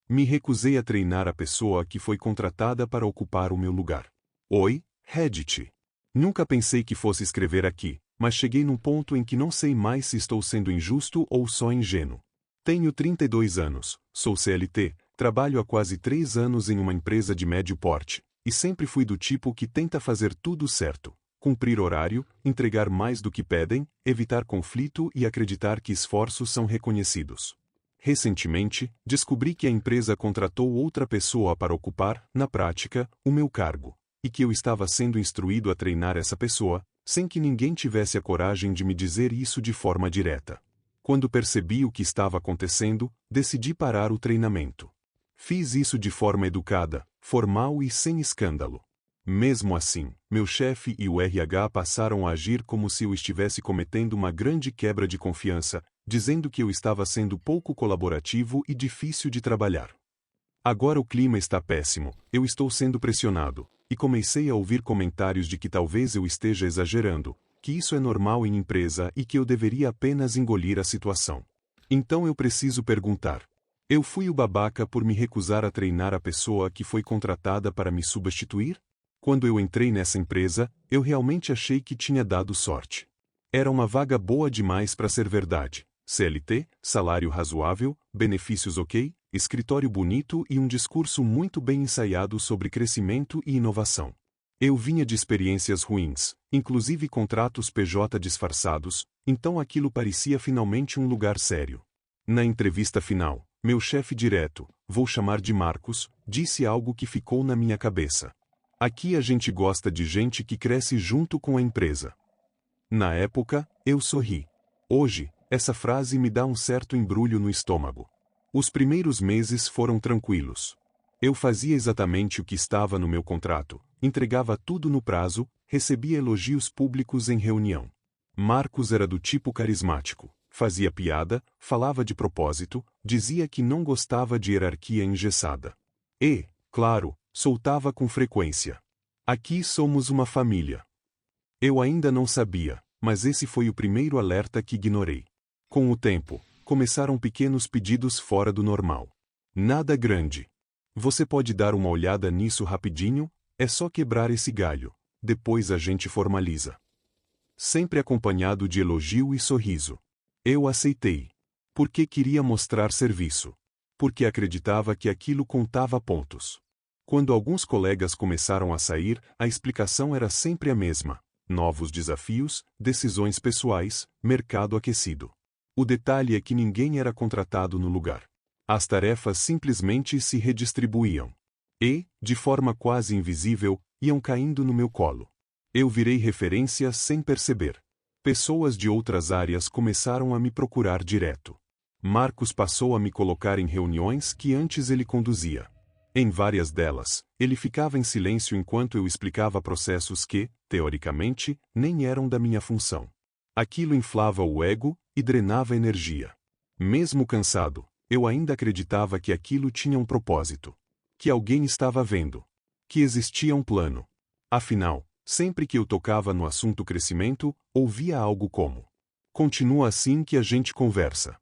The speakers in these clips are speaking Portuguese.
Me recusei a treinar a pessoa que foi contratada para ocupar o meu lugar. Oi, Reddit. Nunca pensei que fosse escrever aqui, mas cheguei num ponto em que não sei mais se estou sendo injusto ou só ingênuo. Tenho 32 anos, sou CLT, trabalho há quase 3 anos em uma empresa de médio porte, e sempre fui do tipo que tenta fazer tudo certo. Cumprir horário, entregar mais do que pedem, evitar conflito e acreditar que esforços são reconhecidos. Recentemente, descobri que a empresa contratou outra pessoa para ocupar, na prática, o meu cargo, e que eu estava sendo instruído a treinar essa pessoa, sem que ninguém tivesse a coragem de me dizer isso de forma direta. Quando percebi o que estava acontecendo, decidi parar o treinamento. Fiz isso de forma educada, formal e sem escândalo. Mesmo assim, meu chefe e o RH passaram a agir como se eu estivesse cometendo uma grande quebra de confiança, dizendo que eu estava sendo pouco colaborativo e difícil de trabalhar. Agora o clima está péssimo, eu estou sendo pressionado, e comecei a ouvir comentários de que talvez eu esteja exagerando, que isso é normal em empresa e que eu deveria apenas engolir a situação. Então eu preciso perguntar: eu fui o babaca por me recusar a treinar a pessoa que foi contratada para me substituir? Quando eu entrei nessa empresa, eu realmente achei que tinha dado sorte. Era uma vaga boa demais para ser verdade. CLT, salário razoável, benefícios ok, escritório bonito e um discurso muito bem ensaiado sobre crescimento e inovação. Eu vinha de experiências ruins, inclusive contratos PJ disfarçados, então aquilo parecia finalmente um lugar sério. Na entrevista final, meu chefe direto, vou chamar de Marcos, disse algo que ficou na minha cabeça. Aqui a gente gosta de gente que cresce junto com a empresa. Na época, eu sorri. Hoje, essa frase me dá um certo embrulho no estômago. Os primeiros meses foram tranquilos. Eu fazia exatamente o que estava no meu contrato, entregava tudo no prazo, recebia elogios públicos em reunião. Marcos era do tipo carismático, fazia piada, falava de propósito, dizia que não gostava de hierarquia engessada. E, claro, soltava com frequência: aqui somos uma família. Eu ainda não sabia, mas esse foi o primeiro alerta que ignorei. Com o tempo, começaram pequenos pedidos fora do normal. Nada grande. Você pode dar uma olhada nisso rapidinho? É só quebrar esse galho. Depois a gente formaliza. Sempre acompanhado de elogio e sorriso. Eu aceitei. Porque queria mostrar serviço. Porque acreditava que aquilo contava pontos. Quando alguns colegas começaram a sair, a explicação era sempre a mesma: novos desafios, decisões pessoais, mercado aquecido. O detalhe é que ninguém era contratado no lugar. As tarefas simplesmente se redistribuíam. E, de forma quase invisível, iam caindo no meu colo. Eu virei referência sem perceber. Pessoas de outras áreas começaram a me procurar direto. Marcos passou a me colocar em reuniões que antes ele conduzia. Em várias delas, ele ficava em silêncio enquanto eu explicava processos que, teoricamente, nem eram da minha função. Aquilo inflava o ego e drenava energia. Mesmo cansado, eu ainda acreditava que aquilo tinha um propósito. Que alguém estava vendo. Que existia um plano. Afinal, sempre que eu tocava no assunto crescimento, ouvia algo como: continua assim que a gente conversa.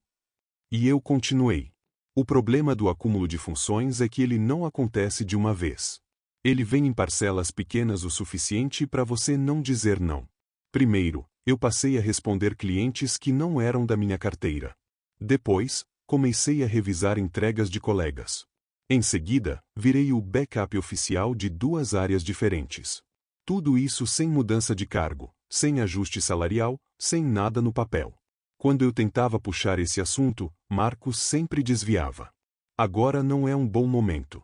E eu continuei. O problema do acúmulo de funções é que ele não acontece de uma vez. Ele vem em parcelas pequenas o suficiente para você não dizer não. Primeiro, eu passei a responder clientes que não eram da minha carteira. Depois, comecei a revisar entregas de colegas. Em seguida, virei o backup oficial de 2 áreas diferentes. Tudo isso sem mudança de cargo, sem ajuste salarial, sem nada no papel. Quando eu tentava puxar esse assunto, Marcos sempre desviava. Agora não é um bom momento.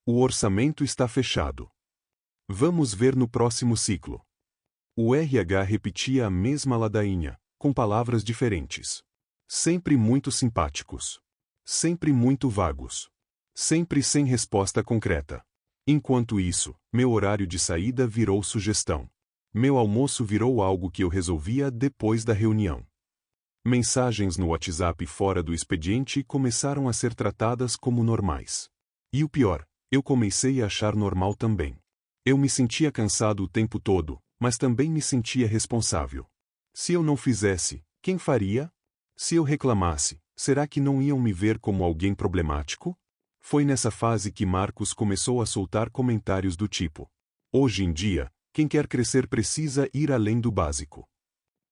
O orçamento está fechado. Vamos ver no próximo ciclo. O RH repetia a mesma ladainha, com palavras diferentes. Sempre muito simpáticos. Sempre muito vagos. Sempre sem resposta concreta. Enquanto isso, meu horário de saída virou sugestão. Meu almoço virou algo que eu resolvia depois da reunião. Mensagens no WhatsApp fora do expediente começaram a ser tratadas como normais. E o pior, eu comecei a achar normal também. Eu me sentia cansado o tempo todo, mas também me sentia responsável. Se eu não fizesse, quem faria? Se eu reclamasse, será que não iam me ver como alguém problemático? Foi nessa fase que Marcos começou a soltar comentários do tipo: hoje em dia, quem quer crescer precisa ir além do básico.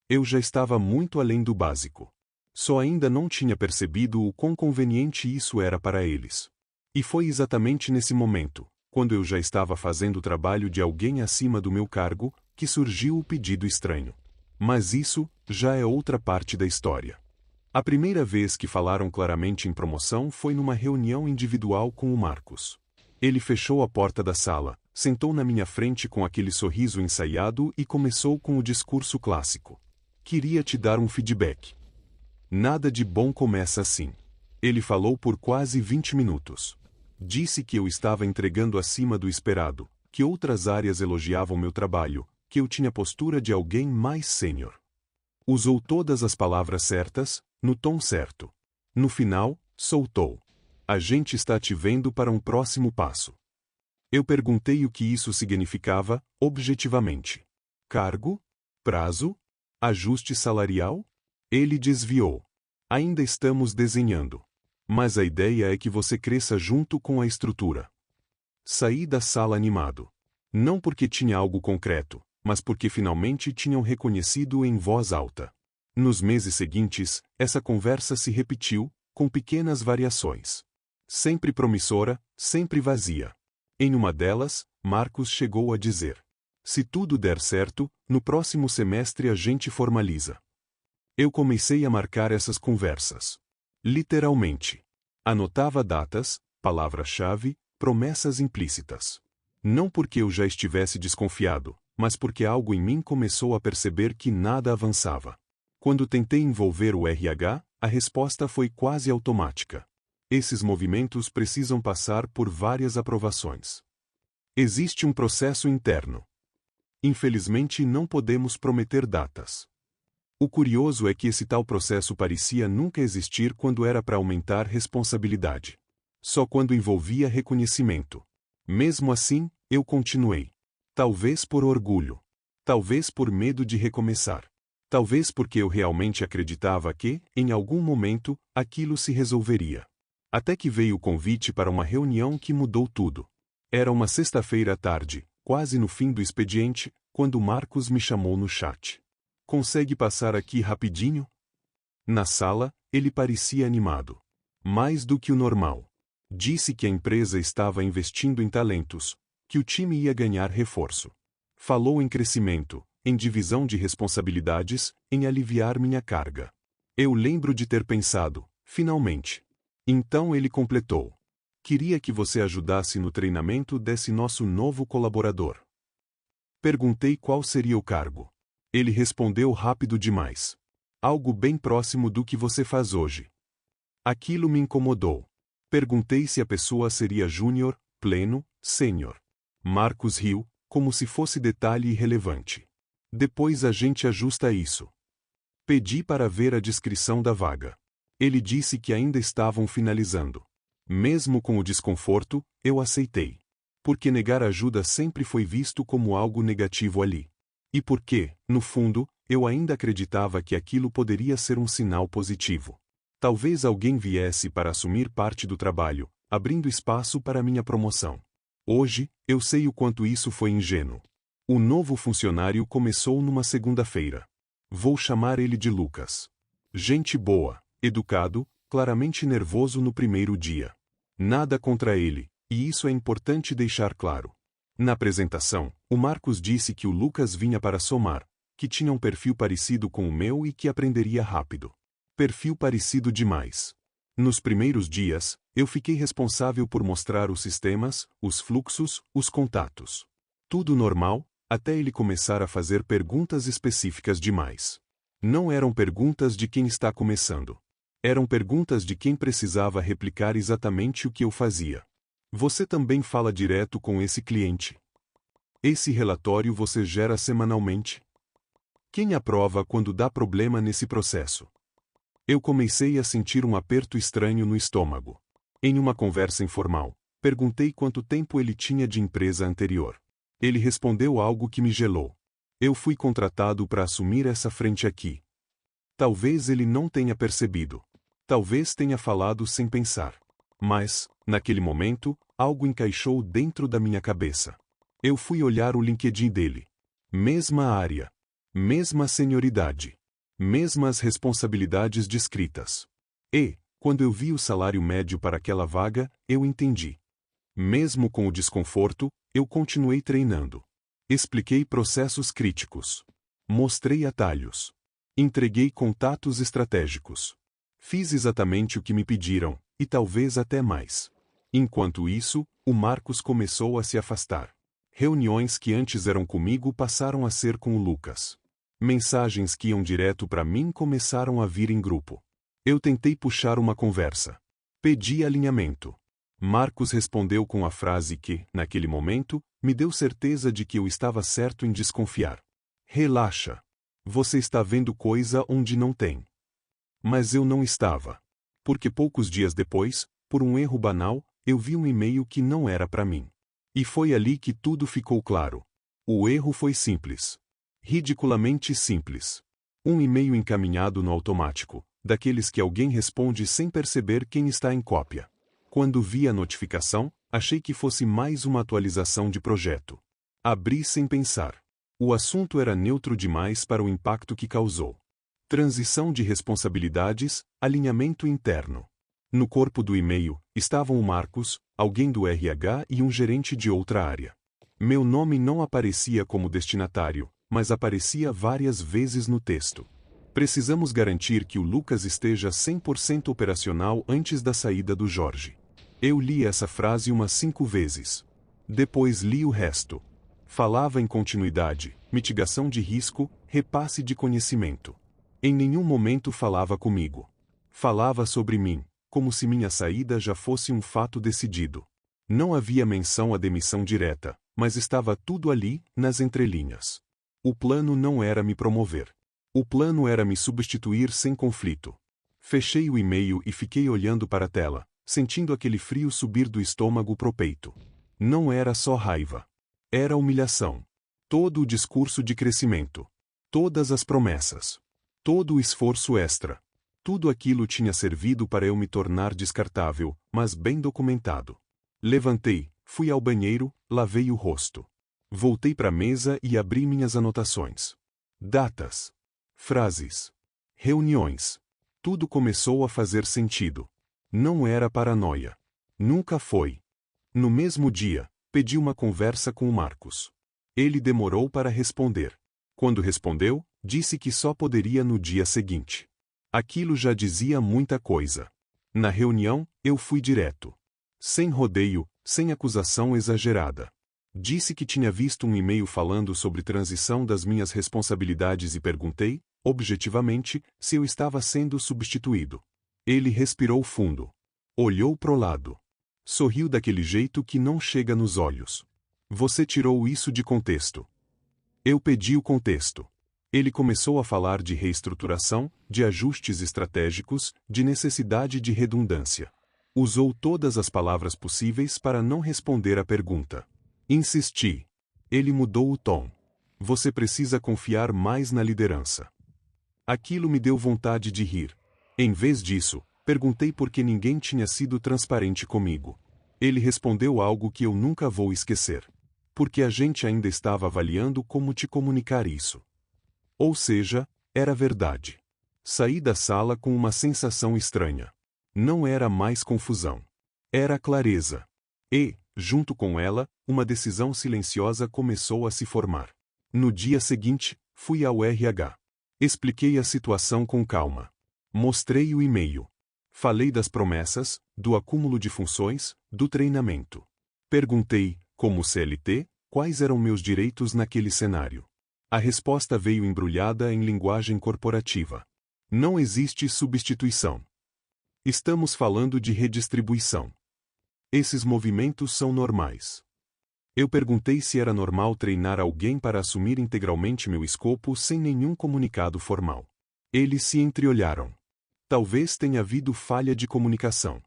Eu já estava muito além do básico. Só ainda não tinha percebido o quão conveniente isso era para eles. E foi exatamente nesse momento, quando eu já estava fazendo o trabalho de alguém acima do meu cargo, que surgiu o pedido estranho. Mas isso já é outra parte da história. A primeira vez que falaram claramente em promoção foi numa reunião individual com o Marcos. Ele fechou a porta da sala, sentou na minha frente com aquele sorriso ensaiado e começou com o discurso clássico. Queria te dar um feedback. Nada de bom começa assim. Ele falou por quase 20 minutos. Disse que eu estava entregando acima do esperado, que outras áreas elogiavam meu trabalho, que eu tinha postura de alguém mais sênior. Usou todas as palavras certas, no tom certo. No final, soltou: a gente está te vendo para um próximo passo. Eu perguntei o que isso significava, objetivamente. Cargo? Prazo? Ajuste salarial? Ele desviou. Ainda estamos desenhando. Mas a ideia é que você cresça junto com a estrutura. Saí da sala animado. Não porque tinha algo concreto, mas porque finalmente tinham reconhecido em voz alta. Nos meses seguintes, essa conversa se repetiu, com pequenas variações. Sempre promissora, sempre vazia. Em uma delas, Marcos chegou a dizer: se tudo der certo, no próximo semestre a gente formaliza. Eu comecei a marcar essas conversas. Literalmente. Anotava datas, palavra-chave, promessas implícitas. Não porque eu já estivesse desconfiado, mas porque algo em mim começou a perceber que nada avançava. Quando tentei envolver o RH, a resposta foi quase automática. Esses movimentos precisam passar por várias aprovações. Existe um processo interno. Infelizmente não podemos prometer datas. O curioso é que esse tal processo parecia nunca existir quando era para aumentar responsabilidade. Só quando envolvia reconhecimento. Mesmo assim, eu continuei. Talvez por orgulho. Talvez por medo de recomeçar. Talvez porque eu realmente acreditava que, em algum momento, aquilo se resolveria. Até que veio o convite para uma reunião que mudou tudo. Era uma sexta-feira à tarde, quase no fim do expediente, quando Marcos me chamou no chat. Consegue passar aqui rapidinho? Na sala, ele parecia animado. Mais do que o normal. Disse que a empresa estava investindo em talentos, que o time ia ganhar reforço. Falou em crescimento, em divisão de responsabilidades, em aliviar minha carga. Eu lembro de ter pensado, finalmente. Então ele completou: queria que você ajudasse no treinamento desse nosso novo colaborador. Perguntei qual seria o cargo. Ele respondeu rápido demais. Algo bem próximo do que você faz hoje. Aquilo me incomodou. Perguntei se a pessoa seria júnior, pleno, sênior. Marcos riu, como se fosse detalhe irrelevante. Depois a gente ajusta isso. Pedi para ver a descrição da vaga. Ele disse que ainda estavam finalizando. Mesmo com o desconforto, eu aceitei. Porque negar ajuda sempre foi visto como algo negativo ali. E porque, no fundo, eu ainda acreditava que aquilo poderia ser um sinal positivo. Talvez alguém viesse para assumir parte do trabalho, abrindo espaço para minha promoção. Hoje, eu sei o quanto isso foi ingênuo. O novo funcionário começou numa segunda-feira. Vou chamar ele de Lucas. Gente boa, educado, claramente nervoso no primeiro dia. Nada contra ele, e isso é importante deixar claro. Na apresentação, o Marcos disse que o Lucas vinha para somar, que tinha um perfil parecido com o meu e que aprenderia rápido. Perfil parecido demais. Nos primeiros dias, eu fiquei responsável por mostrar os sistemas, os fluxos, os contatos. Tudo normal, até ele começar a fazer perguntas específicas demais. Não eram perguntas de quem está começando. Eram perguntas de quem precisava replicar exatamente o que eu fazia. Você também fala direto com esse cliente? Esse relatório você gera semanalmente? Quem aprova quando dá problema nesse processo? Eu comecei a sentir um aperto estranho no estômago. Em uma conversa informal, perguntei quanto tempo ele tinha de empresa anterior. Ele respondeu algo que me gelou. Eu fui contratado para assumir essa frente aqui. Talvez ele não tenha percebido. Talvez tenha falado sem pensar. Mas, naquele momento, algo encaixou dentro da minha cabeça. Eu fui olhar o LinkedIn dele. Mesma área. Mesma senioridade. Mesmas responsabilidades descritas. E, quando eu vi o salário médio para aquela vaga, eu entendi. Mesmo com o desconforto, eu continuei treinando. Expliquei processos críticos. Mostrei atalhos. Entreguei contatos estratégicos. Fiz exatamente o que me pediram, e talvez até mais. Enquanto isso, o Marcos começou a se afastar. Reuniões que antes eram comigo passaram a ser com o Lucas. Mensagens que iam direto para mim começaram a vir em grupo. Eu tentei puxar uma conversa. Pedi alinhamento. Marcos respondeu com a frase que, naquele momento, me deu certeza de que eu estava certo em desconfiar. Relaxa. Você está vendo coisa onde não tem. Mas eu não estava. Porque poucos dias depois, por um erro banal, eu vi um e-mail que não era para mim. E foi ali que tudo ficou claro. O erro foi simples. Ridiculamente simples. Um e-mail encaminhado no automático, daqueles que alguém responde sem perceber quem está em cópia. Quando vi a notificação, achei que fosse mais uma atualização de projeto. Abri sem pensar. O assunto era neutro demais para o impacto que causou. Transição de responsabilidades, alinhamento interno. No corpo do e-mail, estavam o Marcos, alguém do RH e um gerente de outra área. Meu nome não aparecia como destinatário, mas aparecia várias vezes no texto. Precisamos garantir que o Lucas esteja 100% operacional antes da saída do Jorge. Eu li essa frase umas 5 vezes. Depois li o resto. Falava em continuidade, mitigação de risco, repasse de conhecimento. Em nenhum momento falava comigo. Falava sobre mim, como se minha saída já fosse um fato decidido. Não havia menção à demissão direta, mas estava tudo ali, nas entrelinhas. O plano não era me promover. O plano era me substituir sem conflito. Fechei o e-mail e fiquei olhando para a tela, sentindo aquele frio subir do estômago pro peito. Não era só raiva. Era humilhação. Todo o discurso de crescimento. Todas as promessas. Todo o esforço extra. Tudo aquilo tinha servido para eu me tornar descartável, mas bem documentado. Levantei, fui ao banheiro, lavei o rosto. Voltei para a mesa e abri minhas anotações. Datas. Frases. Reuniões. Tudo começou a fazer sentido. Não era paranoia. Nunca foi. No mesmo dia, pedi uma conversa com o Marcos. Ele demorou para responder. Quando respondeu, disse que só poderia no dia seguinte. Aquilo já dizia muita coisa. Na reunião, eu fui direto. Sem rodeio, sem acusação exagerada. Disse que tinha visto um e-mail falando sobre transição das minhas responsabilidades e perguntei, objetivamente, se eu estava sendo substituído. Ele respirou fundo. Olhou pro lado. Sorriu daquele jeito que não chega nos olhos. Você tirou isso de contexto. Eu pedi o contexto. Ele começou a falar de reestruturação, de ajustes estratégicos, de necessidade de redundância. Usou todas as palavras possíveis para não responder à pergunta. Insisti. Ele mudou o tom. Você precisa confiar mais na liderança. Aquilo me deu vontade de rir. Em vez disso, perguntei por que ninguém tinha sido transparente comigo. Ele respondeu algo que eu nunca vou esquecer. Porque a gente ainda estava avaliando como te comunicar isso. Ou seja, era verdade. Saí da sala com uma sensação estranha. Não era mais confusão. Era clareza. E, junto com ela, uma decisão silenciosa começou a se formar. No dia seguinte, fui ao RH. Expliquei a situação com calma. Mostrei o e-mail. Falei das promessas, do acúmulo de funções, do treinamento. Perguntei, como CLT, quais eram meus direitos naquele cenário. A resposta veio embrulhada em linguagem corporativa. Não existe substituição. Estamos falando de redistribuição. Esses movimentos são normais. Eu perguntei se era normal treinar alguém para assumir integralmente meu escopo sem nenhum comunicado formal. Eles se entreolharam. Talvez tenha havido falha de comunicação.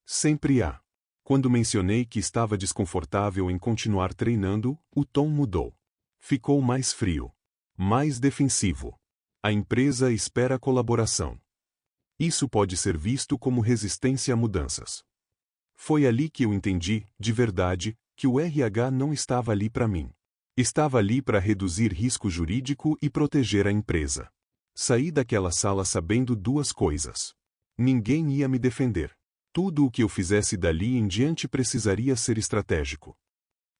Sempre há. Quando mencionei que estava desconfortável em continuar treinando, o tom mudou. Ficou mais frio. Mais defensivo. A empresa espera colaboração. Isso pode ser visto como resistência a mudanças. Foi ali que eu entendi, de verdade, que o RH não estava ali para mim. Estava ali para reduzir risco jurídico e proteger a empresa. Saí daquela sala sabendo duas coisas. Ninguém ia me defender. Tudo o que eu fizesse dali em diante precisaria ser estratégico.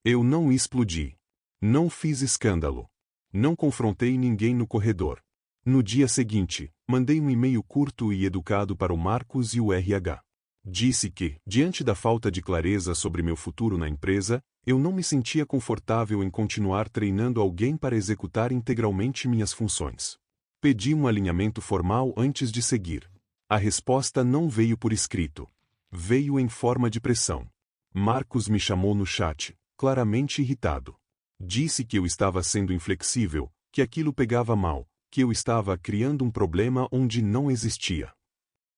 Eu não explodi. Não fiz escândalo. Não confrontei ninguém no corredor. No dia seguinte, mandei um e-mail curto e educado para o Marcos e o RH. Disse que, diante da falta de clareza sobre meu futuro na empresa, eu não me sentia confortável em continuar treinando alguém para executar integralmente minhas funções. Pedi um alinhamento formal antes de seguir. A resposta não veio por escrito. Veio em forma de pressão. Marcos me chamou no chat, claramente irritado. Disse que eu estava sendo inflexível, que aquilo pegava mal, que eu estava criando um problema onde não existia.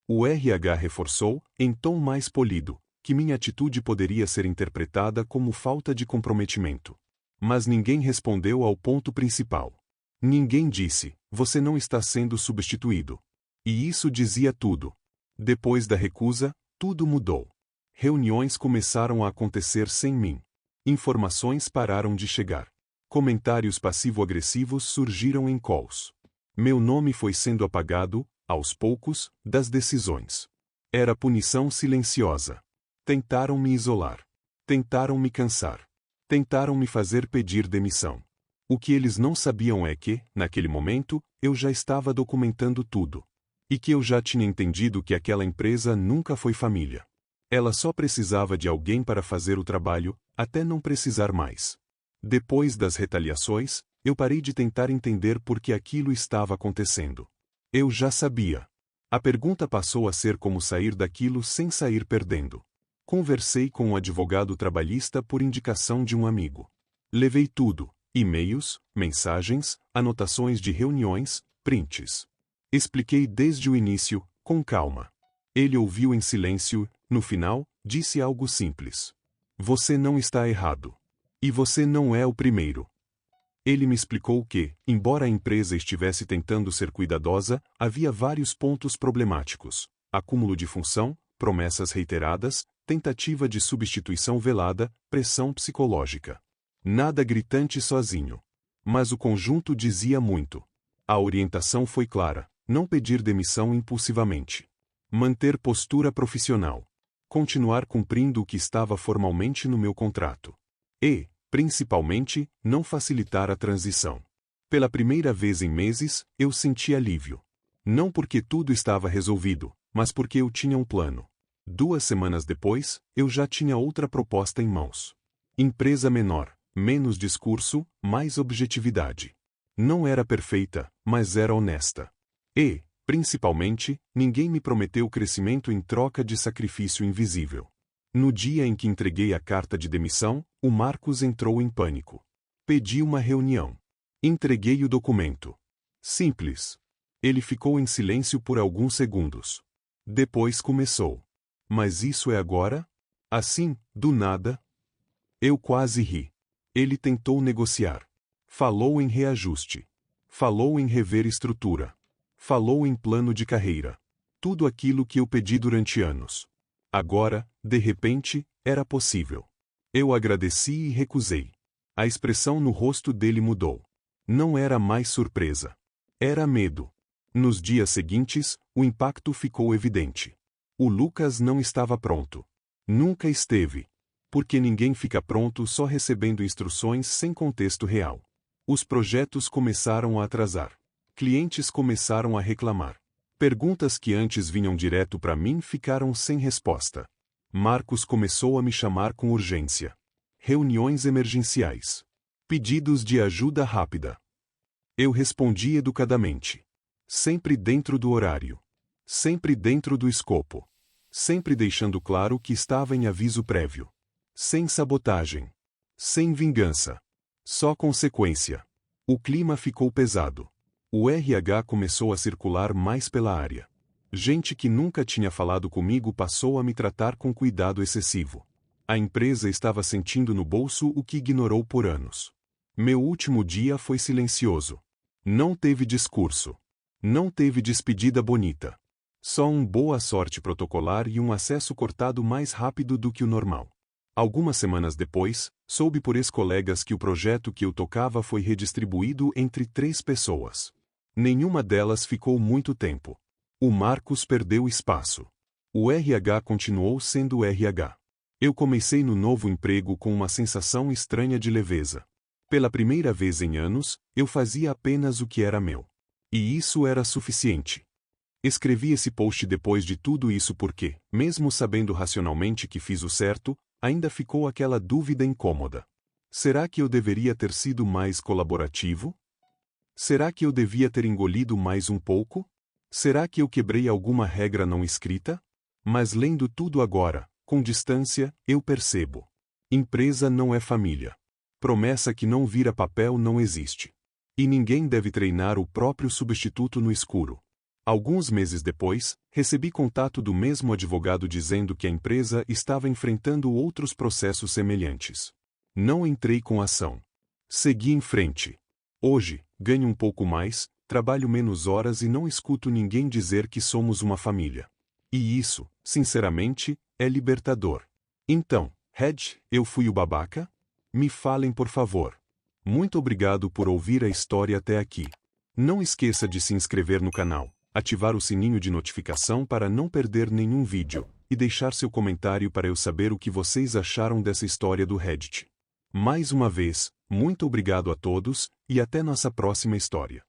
O RH reforçou, em tom mais polido, que minha atitude poderia ser interpretada como falta de comprometimento. Mas ninguém respondeu ao ponto principal. Ninguém disse, você não está sendo substituído. E isso dizia tudo. Depois da recusa, tudo mudou. Reuniões começaram a acontecer sem mim. Informações pararam de chegar. Comentários passivo-agressivos surgiram em calls. Meu nome foi sendo apagado, aos poucos, das decisões. Era punição silenciosa. Tentaram me isolar. Tentaram me cansar. Tentaram me fazer pedir demissão. O que eles não sabiam é que, naquele momento, eu já estava documentando tudo. E que eu já tinha entendido que aquela empresa nunca foi família. Ela só precisava de alguém para fazer o trabalho, até não precisar mais. Depois das retaliações, eu parei de tentar entender por que aquilo estava acontecendo. Eu já sabia. A pergunta passou a ser como sair daquilo sem sair perdendo. Conversei com um advogado trabalhista por indicação de um amigo. Levei tudo: e-mails, mensagens, anotações de reuniões, prints. Expliquei desde o início, com calma. Ele ouviu em silêncio, no final, disse algo simples. Você não está errado. E você não é o primeiro. Ele me explicou que, embora a empresa estivesse tentando ser cuidadosa, havia vários pontos problemáticos: acúmulo de função, promessas reiteradas, tentativa de substituição velada, pressão psicológica. Nada gritante sozinho. Mas o conjunto dizia muito. A orientação foi clara: não pedir demissão impulsivamente. Manter postura profissional. Continuar cumprindo o que estava formalmente no meu contrato. E, principalmente, não facilitar a transição. Pela primeira vez em meses, eu senti alívio. Não porque tudo estava resolvido, mas porque eu tinha um plano. 2 semanas depois, eu já tinha outra proposta em mãos. Empresa menor, menos discurso, mais objetividade. Não era perfeita, mas era honesta. E, principalmente, ninguém me prometeu crescimento em troca de sacrifício invisível. No dia em que entreguei a carta de demissão, o Marcos entrou em pânico. Pedi uma reunião. Entreguei o documento. Simples. Ele ficou em silêncio por alguns segundos. Depois começou. Mas isso é agora? Assim, do nada? Eu quase ri. Ele tentou negociar. Falou em reajuste. Falou em rever estrutura. Falou em plano de carreira. Tudo aquilo que eu pedi durante anos. Agora, de repente, era possível. Eu agradeci e recusei. A expressão no rosto dele mudou. Não era mais surpresa. Era medo. Nos dias seguintes, o impacto ficou evidente. O Lucas não estava pronto. Nunca esteve. Porque ninguém fica pronto só recebendo instruções sem contexto real. Os projetos começaram a atrasar. Clientes começaram a reclamar. Perguntas que antes vinham direto para mim ficaram sem resposta. Marcos começou a me chamar com urgência. Reuniões emergenciais. Pedidos de ajuda rápida. Eu respondi educadamente. Sempre dentro do horário. Sempre dentro do escopo. Sempre deixando claro que estava em aviso prévio. Sem sabotagem. Sem vingança. Só consequência. O clima ficou pesado. O RH começou a circular mais pela área. Gente que nunca tinha falado comigo passou a me tratar com cuidado excessivo. A empresa estava sentindo no bolso o que ignorou por anos. Meu último dia foi silencioso. Não teve discurso. Não teve despedida bonita. Só boa sorte protocolar e um acesso cortado mais rápido do que o normal. Algumas semanas depois, soube por ex-colegas que o projeto que eu tocava foi redistribuído entre 3 pessoas. Nenhuma delas ficou muito tempo. O Marcos perdeu espaço. O RH continuou sendo o RH. Eu comecei no novo emprego com uma sensação estranha de leveza. Pela primeira vez em anos, eu fazia apenas o que era meu. E isso era suficiente. Escrevi esse post depois de tudo isso porque, mesmo sabendo racionalmente que fiz o certo, ainda ficou aquela dúvida incômoda. Será que eu deveria ter sido mais colaborativo? Será que eu devia ter engolido mais um pouco? Será que eu quebrei alguma regra não escrita? Mas lendo tudo agora, com distância, eu percebo. Empresa não é família. Promessa que não vira papel não existe. E ninguém deve treinar o próprio substituto no escuro. Alguns meses depois, recebi contato do mesmo advogado dizendo que a empresa estava enfrentando outros processos semelhantes. Não entrei com ação. Segui em frente. Hoje, ganho um pouco mais, trabalho menos horas e não escuto ninguém dizer que somos uma família. E isso, sinceramente, é libertador. Então, Red, eu fui o babaca? Me falem por favor. Muito obrigado por ouvir a história até aqui. Não esqueça de se inscrever no canal, ativar o sininho de notificação para não perder nenhum vídeo, e deixar seu comentário para eu saber o que vocês acharam dessa história do Reddit. Mais uma vez, muito obrigado a todos, e até nossa próxima história.